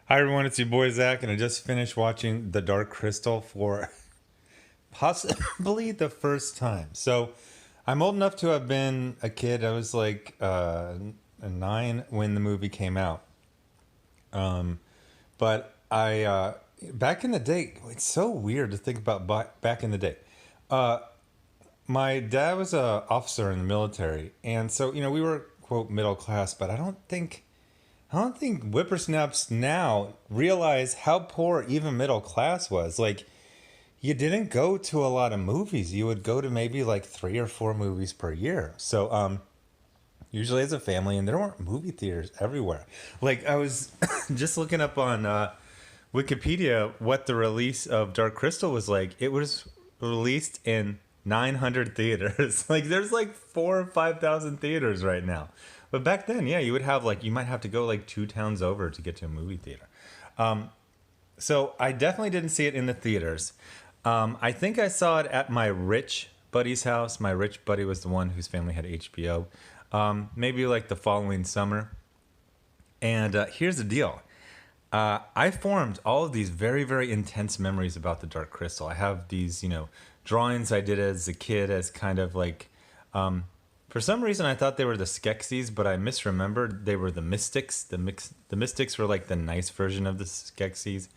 Hi everyone, it's your boy Zach, and I just finished watching The Dark Crystal for possibly the first time. So, I'm old enough to have been a kid. I was like nine when the movie came out. But back in the day, it's so weird to think about back in the day. My dad was a officer in the military, and so we were quote middle class, but I don't think whippersnaps now realize how poor even middle class was. Like, you didn't go to a lot of movies. You would go to maybe like 3 or 4 movies per year. So, usually as a family, and there weren't movie theaters everywhere. Like, I was just looking up on Wikipedia what the release of Dark Crystal was like. It was released in 900 theaters. Like, there's like 4 or 5 thousand theaters right now. But back then, yeah, you would have like, you might have to go like 2 towns over to get to a movie theater. So I definitely didn't see it in the theaters. I think I saw it at my rich buddy's house. My rich buddy was the one whose family had HBO. Maybe like the following summer. And here's the deal. I formed all of these very, very intense memories about the Dark Crystal. I have these, drawings I did as a kid as kind of like, for some reason I thought they were the Skeksis, but I misremembered they were the Mystics. The Mystics were like the nice version of the Skeksis.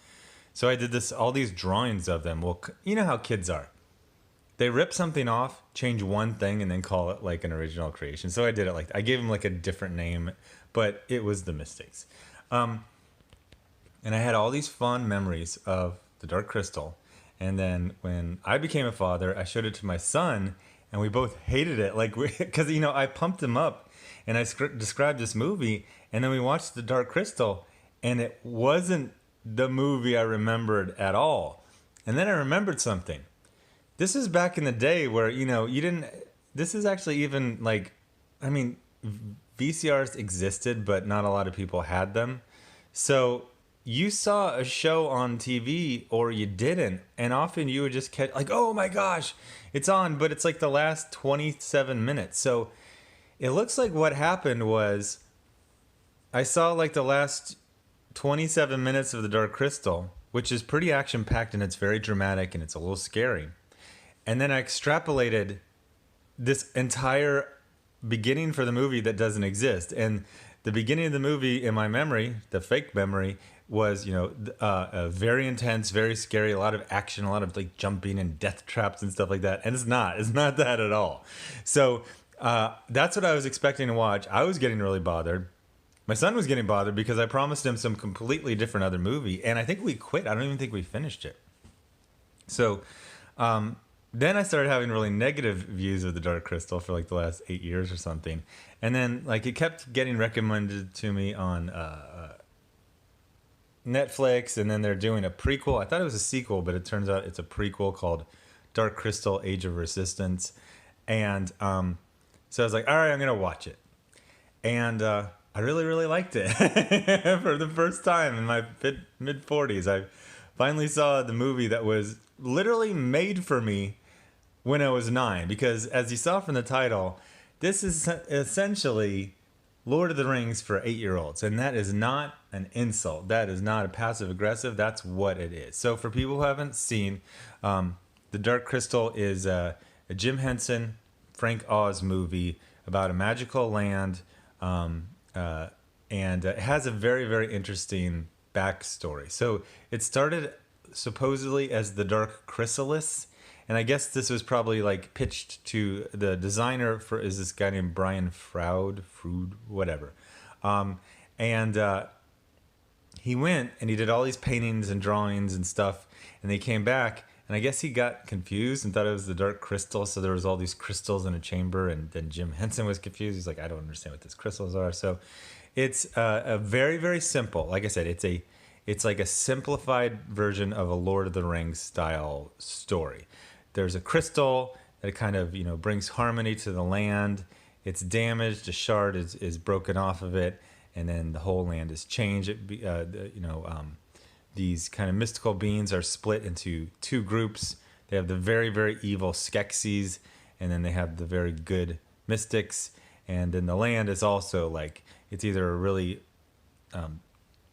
So I did all these drawings of them. Well, you know how kids are. They rip something off, change one thing, and then call it like an original creation. So I did it like I gave them like a different name, but it was the Mystics. And I had all these fond memories of the Dark Crystal. And then when I became a father, I showed it to my son, and we both hated it. Like, because I pumped him up, and I described this movie, and then we watched the Dark Crystal, and it wasn't the movie I remembered at all. And then I remembered something. This is back in the day where you didn't. This is actually even like, I mean, VCRs existed, but not a lot of people had them. So you saw a show on TV or you didn't, and often you would just catch like, oh my gosh, it's on, but it's like the last 27 minutes. So it looks like what happened was I saw like the last 27 minutes of The Dark Crystal, which is pretty action packed and it's very dramatic and it's a little scary. And then I extrapolated this entire beginning for the movie that doesn't exist. And the beginning of the movie in my memory, the fake memory, was very intense, very scary, a lot of action, a lot of like jumping and death traps and stuff like that. And it's not that at all. So that's what I was expecting to watch. I was getting really bothered. My son was getting bothered because I promised him some completely different other movie, and I think we quit. I don't even think we finished it. So then I started having really negative views of the Dark Crystal for like the last 8 years or something, and then like it kept getting recommended to me on Netflix, and then they're doing a prequel. I thought it was a sequel, but it turns out it's a prequel called Dark Crystal: Age of Resistance, and so I was like, all right, I'm gonna watch it, and I really really liked it for the first time in my mid 40s. I finally saw the movie that was literally made for me when I was 9, because as you saw from the title, this is essentially Lord of the Rings for 8-year-olds, and that is not an insult. That is not a passive aggressive. That's what it is. So for people who haven't seen, The Dark Crystal is a Jim Henson, Frank Oz movie about a magical land, and it has a very very interesting backstory. So it started supposedly as the Dark Chrysalis, and I guess this was probably like pitched to the designer for is this guy named Brian Froud, whatever, and he went and he did all these paintings and drawings and stuff, and they came back. And I guess he got confused and thought it was the Dark Crystal. So there was all these crystals in a chamber, and then Jim Henson was confused. He's like, I don't understand what these crystals are. So it's a very very simple. Like I said, it's like a simplified version of a Lord of the Rings style story. There's a crystal that kind of brings harmony to the land. It's damaged. A shard is broken off of it, and then the whole land is changed. These kind of mystical beings are split into two groups. They have the very, very evil Skeksis, and then they have the very good mystics. And then the land is also like, it's either a really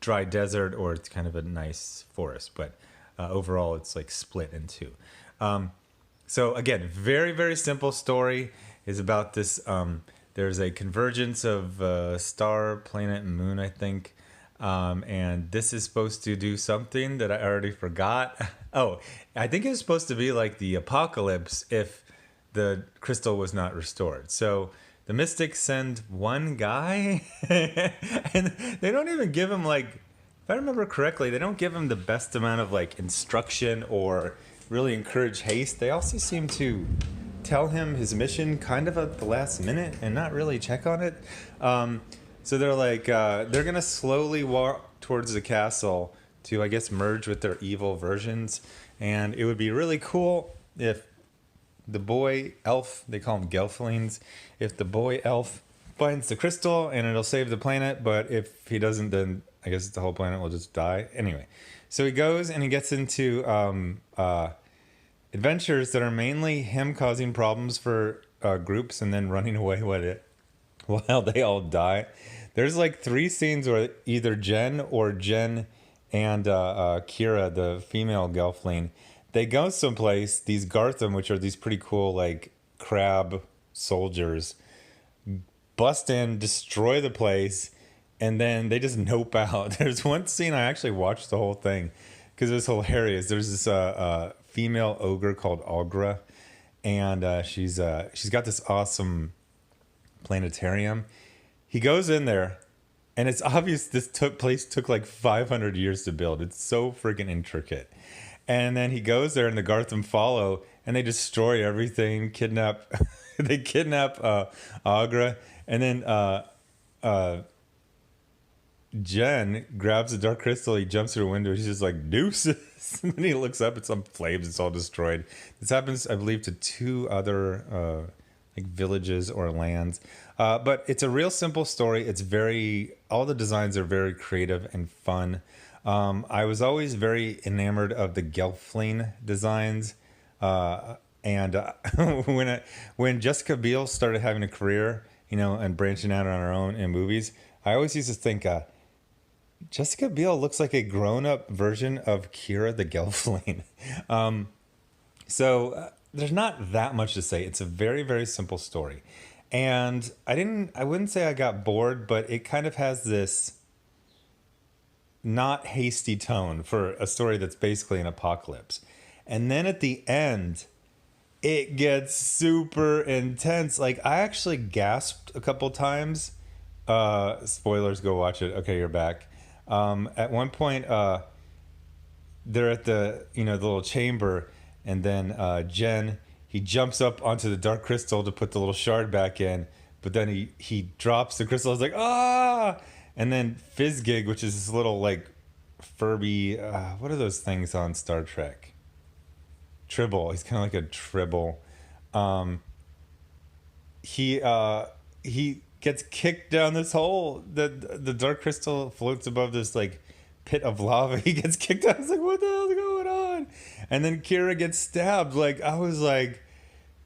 dry desert or it's kind of a nice forest. But overall, it's like split in two. So again, very very simple story is about this. There's a convergence of star, planet, and moon, I think. And this is supposed to do something that I already forgot. Oh, I think it was supposed to be like the apocalypse if the crystal was not restored. So the mystics send one guy, and they don't even give him like, if I remember correctly, they don't give him the best amount of like instruction or really encourage haste. They also seem to tell him his mission kind of at the last minute and not really check on it. So they're like, they're going to slowly walk towards the castle to, I guess, merge with their evil versions. And it would be really cool if the boy elf, they call them Gelflings, if the boy elf finds the crystal and it'll save the planet. But if he doesn't, then I guess the whole planet will just die. Anyway, so he goes and he gets into adventures that are mainly him causing problems for groups and then running away with it while they all die. There's like 3 scenes where either Jen or Jen and Kira, the female Gelfling, they go someplace, these Gartham, which are these pretty cool like crab soldiers, bust in, destroy the place, and then they just nope out. There's one scene I actually watched the whole thing because it was hilarious. There's this female ogre called Algra, and she's got this awesome planetarium. He goes in there, and it's obvious this took like 500 years to build. It's so freaking intricate. And then he goes there, and the Gartham follow, and they destroy everything, kidnap. They kidnap Agra, and then Jen grabs the dark crystal. He jumps through a window. He's just like deuces, and then he looks up. It's on flames. It's all destroyed. This happens, I believe, to 2 other like villages or lands. But it's a real simple story. It's all the designs are very creative and fun. I was always very enamored of the Gelfling designs. And when Jessica Biel started having a career, and branching out on her own in movies, I always used to think, Jessica Biel looks like a grown-up version of Kira the Gelfling. So there's not that much to say. It's a very, very simple story. And I wouldn't say I got bored, but it kind of has this not hasty tone for a story that's basically an apocalypse. And then at the end, it gets super intense. Like, I actually gasped a couple times. Spoilers, go watch it. Okay, you're back. At one point, they're at the little chamber, and then Jen, he jumps up onto the dark crystal to put the little shard back in, but then he drops the crystal. I was like, ah! And then Fizzgig, which is this little like Furby, what are those things on Star Trek? Tribble. He's kind of like a Tribble. He gets kicked down this hole. The dark crystal floats above this like pit of lava. He gets kicked out. I was like, what the hell's going on? And then Kira gets stabbed. Like, I was like,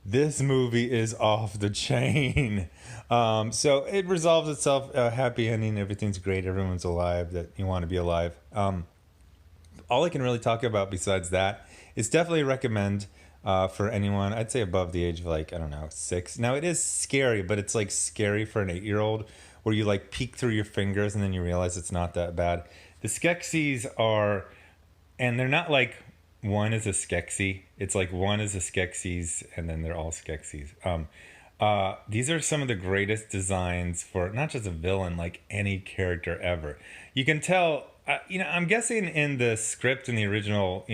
this movie is off the chain. So it resolves itself, happy ending. Everything's great. Everyone's alive that you want to be alive. All I can really talk about besides that is definitely recommend for anyone, I'd say above the age of like, I don't know, 6. Now it is scary, but it's like scary for an 8-year-old where you like peek through your fingers and then you realize it's not that bad. The Skeksis are, and they're not like one is a Skeksi. It's like one is a Skeksis and then they're all Skeksis. These are some of the greatest designs for not just a villain, like any character ever. You can tell, I'm guessing in the script, in the original,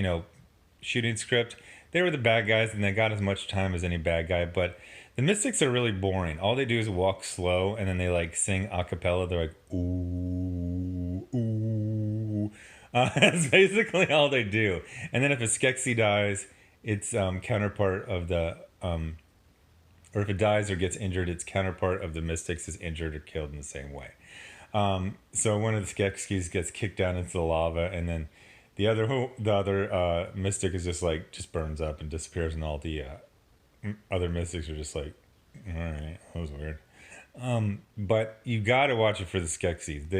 shooting script, they were the bad guys and they got as much time as any bad guy. But the Mystics are really boring. All they do is walk slow and then they like sing a cappella. They're like, ooh, ooh. That's basically all they do. And then if a Skeksi dies, its counterpart of the, or if it dies or gets injured, its counterpart of the Mystics is injured or killed in the same way. So one of the Skeksis gets kicked down into the lava, and then the other Mystic is just burns up and disappears, and all the other Mystics are just like, all right, that was weird. But you got to watch it for the Skeksis.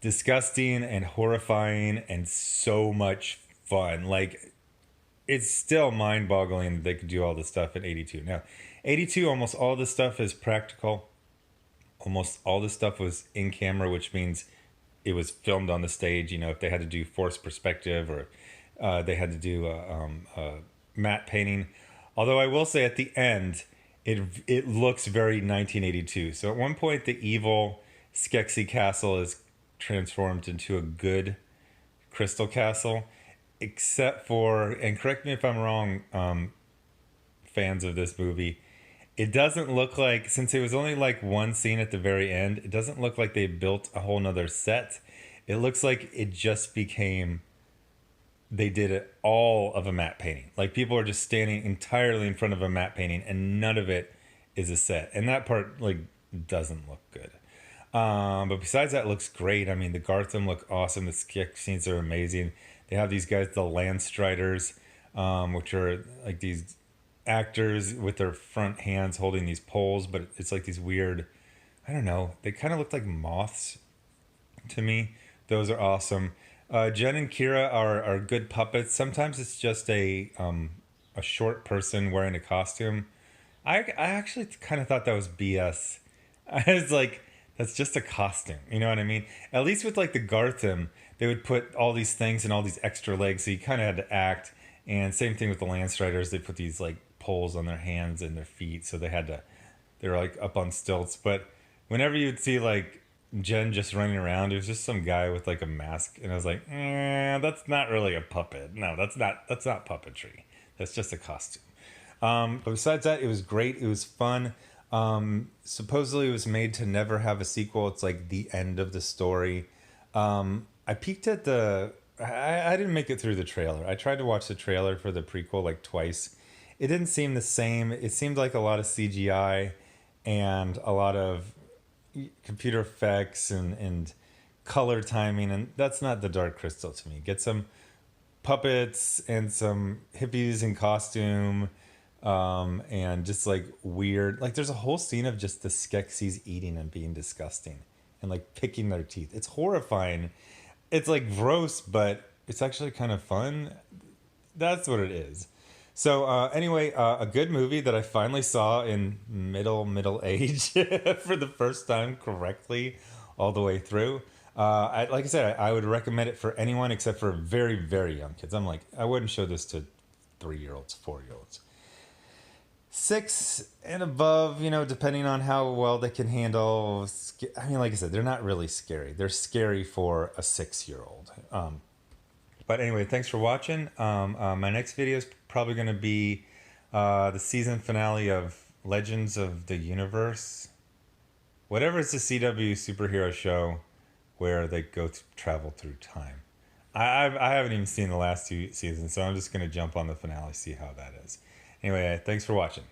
disgusting and horrifying and so much fun. Like, it's still mind-boggling that they could do all this stuff in 82. Now, 82, almost all this stuff is practical. Almost all this stuff was in camera, which means it was filmed on the stage. You know, if they had to do forced perspective, or they had to do matte painting. Although I will say at the end, it looks very 1982. So at one point, the evil Skeksis castle is transformed into a good crystal castle, except for, and correct me if I'm wrong, fans of this movie, it doesn't look like, since it was only like one scene at the very end, it doesn't look like they built a whole nother set. It looks like it just became, they did it all of a matte painting. Like, people are just standing entirely in front of a matte painting and none of it is a set. And that part, like, doesn't look good. But besides that, it looks great. I mean, the Gartham look awesome. The sketch scenes are amazing. They have these guys, the Landstriders, which are like these actors with their front hands holding these poles, but it's like these weird, I don't know, they kind of look like moths to me. Those are awesome. Jen and Kira are good puppets. Sometimes it's just a short person wearing a costume. I actually kind of thought that was BS. I was like, that's just a costume. You know what I mean? At least with like the Gartham, they would put all these things and all these extra legs, so you kind of had to act. And same thing with the Landstriders. They put these like poles on their hands and their feet, so they were like up on stilts. But whenever you'd see like Jen just running around, it was just some guy with like a mask, and I was like, that's not really a puppet. No, that's not puppetry. That's just a costume. But besides that, it was great. It was fun. Supposedly it was made to never have a sequel. It's like the end of the story. I peeked at I didn't make it through the trailer. I tried to watch the trailer for the prequel like twice. It didn't seem the same. It seemed like a lot of CGI and a lot of computer effects and color timing, and that's not the Dark Crystal to me. Get some puppets and some hippies in costume, and just like weird, like there's a whole scene of just the Skeksis eating and being disgusting and like picking their teeth. It's horrifying. It's like gross, but it's actually kind of fun. That's what it is. So anyway, a good movie that I finally saw in middle age for the first time correctly all the way through. Like I said, I would recommend it for anyone except for very, very young kids. I'm like, I wouldn't show this to 3-year-olds, 4-year-olds. 6 and above, you know, depending on how well they can handle. I mean, like I said, they're not really scary. They're scary for a 6-year-old. But anyway, thanks for watching. My next video is probably going to be the season finale of Legends of the Universe. Whatever is the CW superhero show where they go travel through time. I haven't even seen the last 2 seasons, so I'm just going to jump on the finale, see how that is. Anyway, thanks for watching.